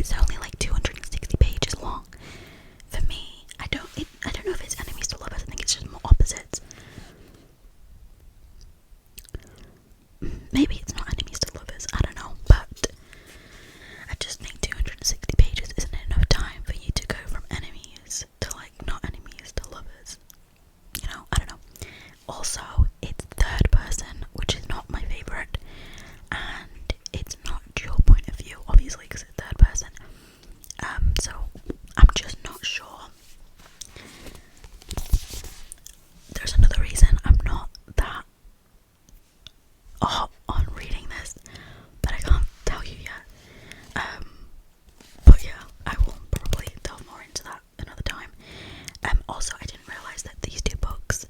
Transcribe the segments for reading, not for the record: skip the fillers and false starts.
is only like 260 pages long. For me, I don't know if it's enemies to lovers. I think it's just more opposites. Maybe it's not enemies to lovers, I don't know, but I just think 260 pages isn't enough time for you to go from enemies to like not enemies to lovers. You know, I don't know. Also, it's third person, which is not my favourite, and it's not your point of view, obviously, because it's third person. So I'm just not sure. There's another reason I'm not that hot on reading this, but I can't tell you yet. But yeah, I will probably delve more into that another time. Also, I didn't realise that these two books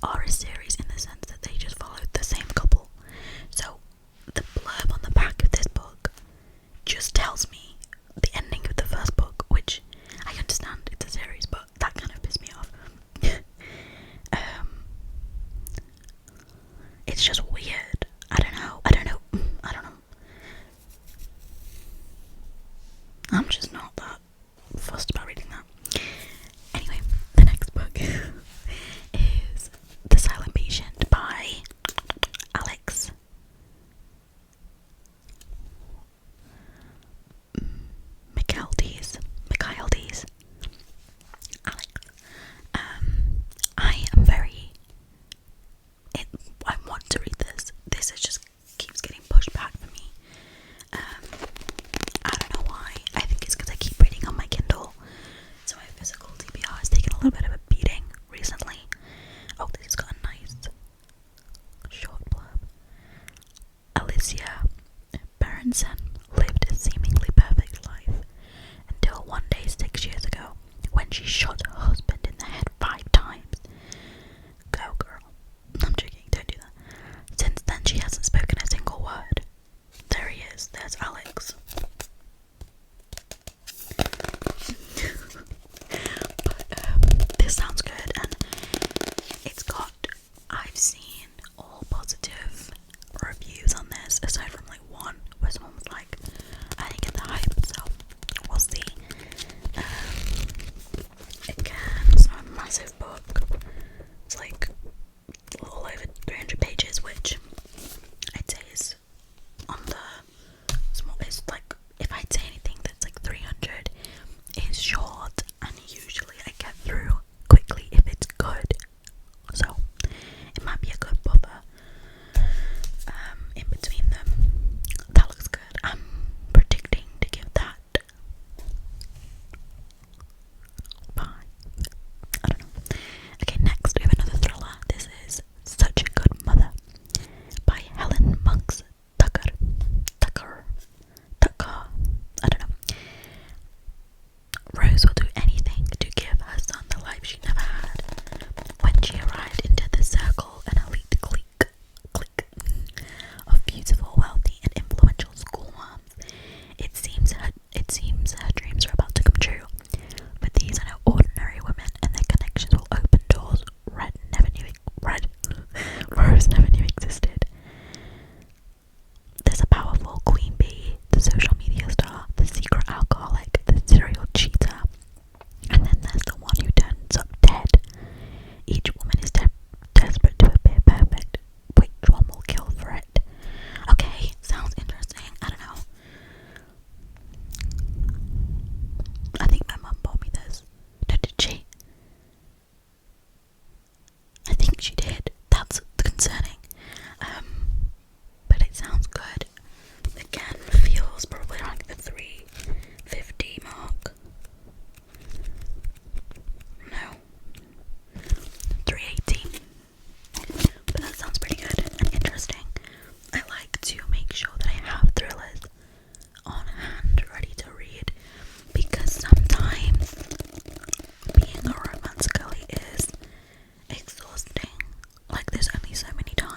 are a series in the sense that they just followed the same couple. So the blurb on the back of this book just tells me the ending of the first book, which I understand it's a series, but that kind of pissed me off. It's just weird. I don't know. I'm just not that fussed about reading that. Anyway, the next book is The Silent Patient by Alex Michaeldes. Alex. I am very... I want to read this. This is just keeps getting pushed back for me. I don't know why. I think it's because I keep reading on my Kindle. So my physical TBR has taken a little bit of a beating recently. Oh, this has got a nice short blurb. Alicia Berenson lived a seemingly perfect life until one day 6 years ago when she shot her husband in the head 5 times. Go girl. I'm joking, don't do that. Since then she hasn't spoken a single word. There he is, there's Alex. But this sounds good, and I've seen all positive reviews on this, aside from like one where someone was like, I didn't get the hype, so we'll see. Again, it's not a massive book. It's like a little over 300 pages, which I'd say is on the small. It's like, if I'd say anything that's like 300 is short, and usually I get through quickly if it's good. So it might be a good buffer in between them. That looks good. I'm predicting to give that 5. I don't know. Okay, next we have another thriller. This is Such a Good Mother by Helen Monks Tucker. I don't know. Rose will do anything to give her son the life she never had. When she arrived into the circle, an elite clique of beautiful, wealthy, and influential school moms, it seems her dreams are about to come true. But these are no ordinary women, and their connections will open doors Rose never knew existed. There's a powerful queen bee, the social media star, the secret alcoholic, the serial cheater, and then there's the one who turns up dead. Each woman is desperate to appear perfect. Which one will kill for it? Okay, sounds interesting. I don't know. I think my mum bought me this. No, did she? I think she did. That's concerning. But it sounds good. Again, feels probably like the 350 mark. No. 380. But that sounds pretty good and interesting. I like to make sure that I have thrillers on hand ready to read, because sometimes being a romance girly is exhausting. Like, there's only so many times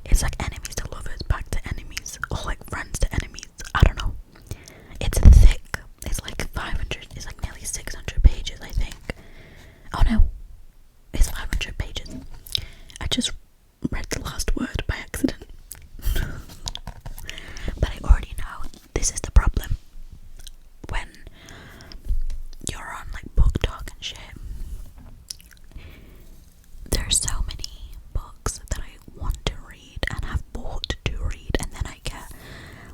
It's like enemies to lovers, back to enemies, or like friends to enemies. I don't know. It's thick. It's like 500. It's like nearly 600 pages, I think. Oh no, it's 500 pages. I just read the last word by accident. But I already know this is the problem when you're on like book talk and shit. There's so many books that I want to read and have bought to read, and then I get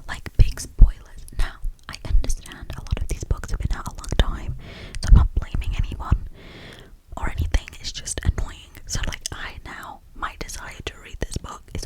like big spoilers. Now, I understand a lot of these books have been out a long time, so I'm not blaming anyone or anything. It's just annoying. So like, my desire to read this book is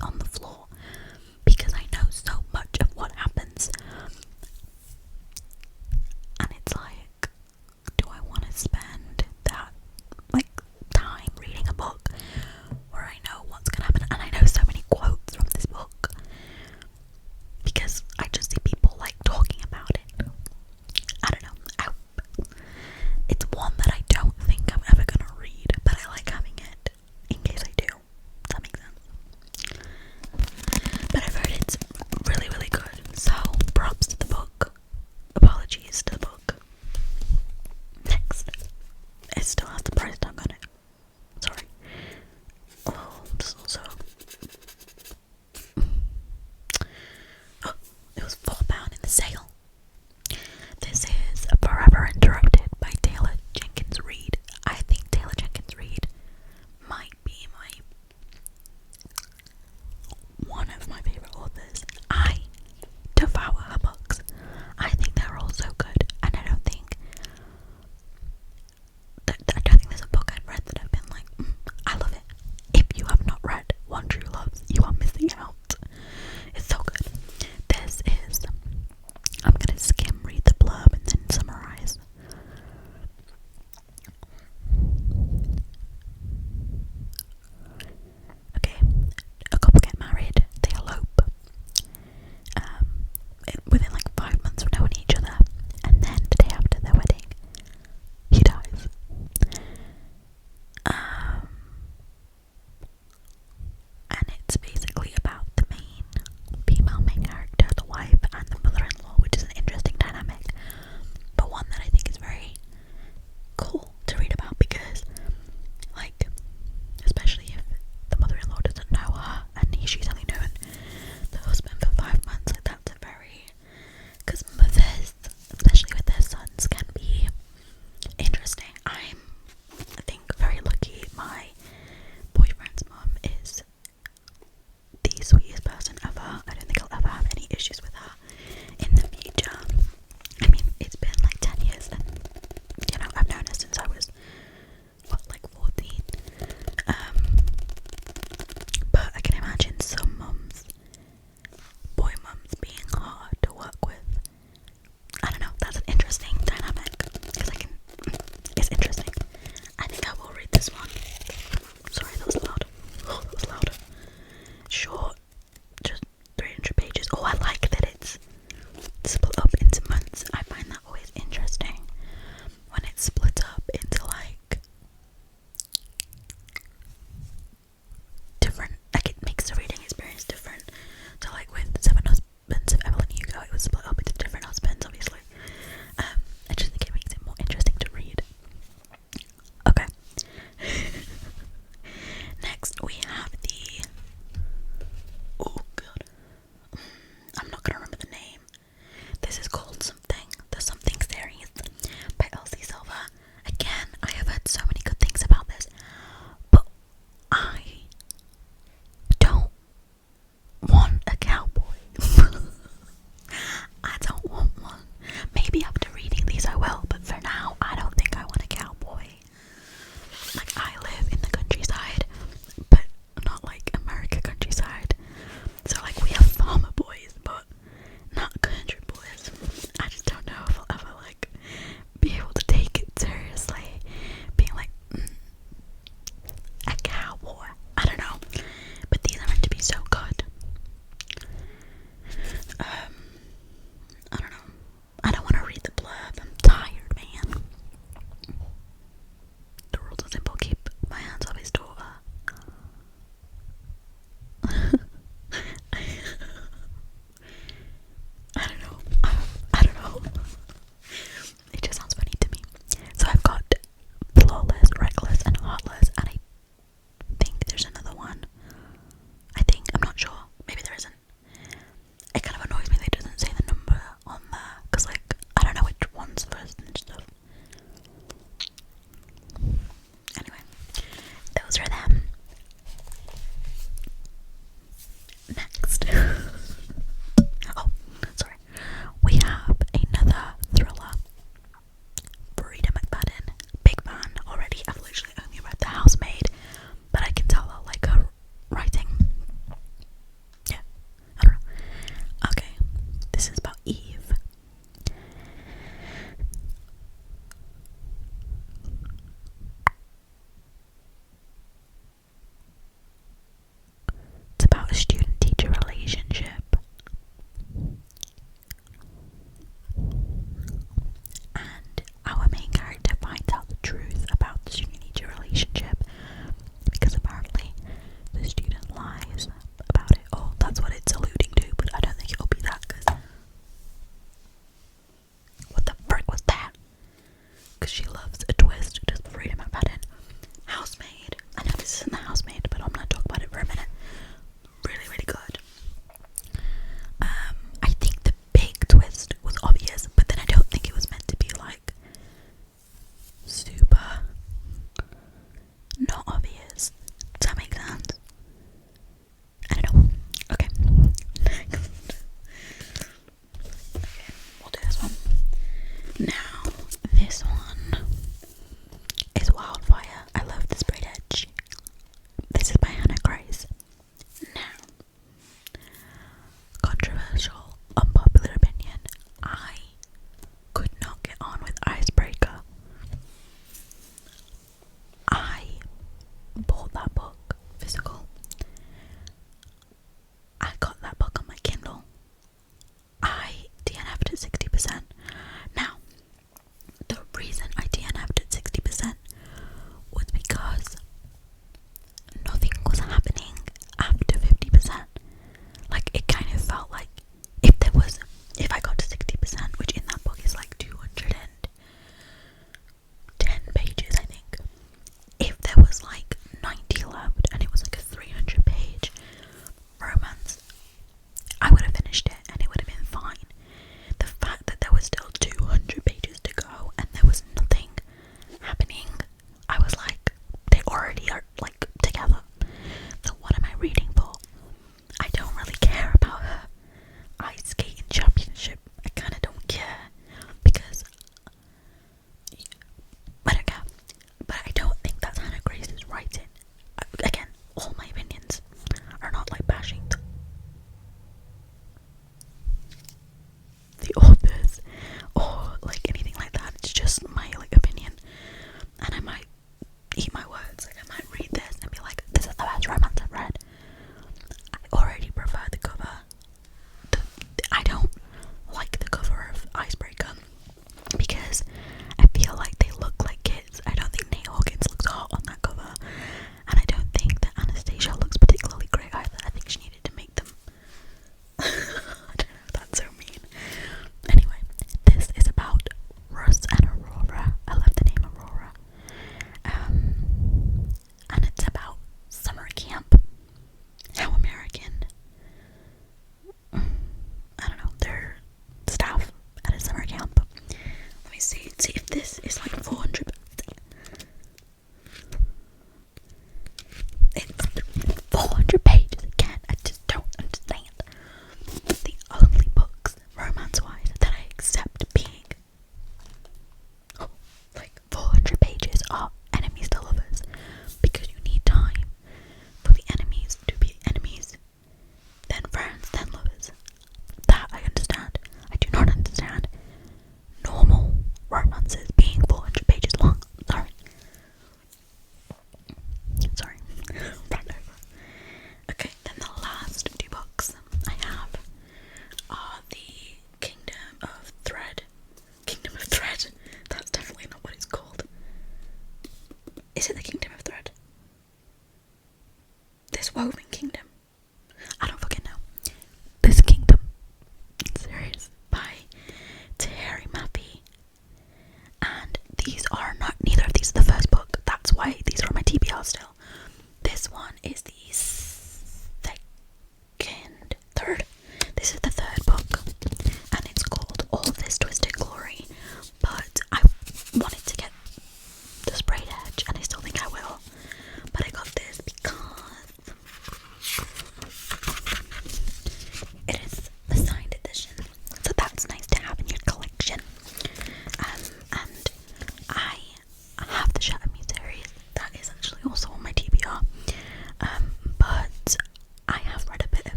See if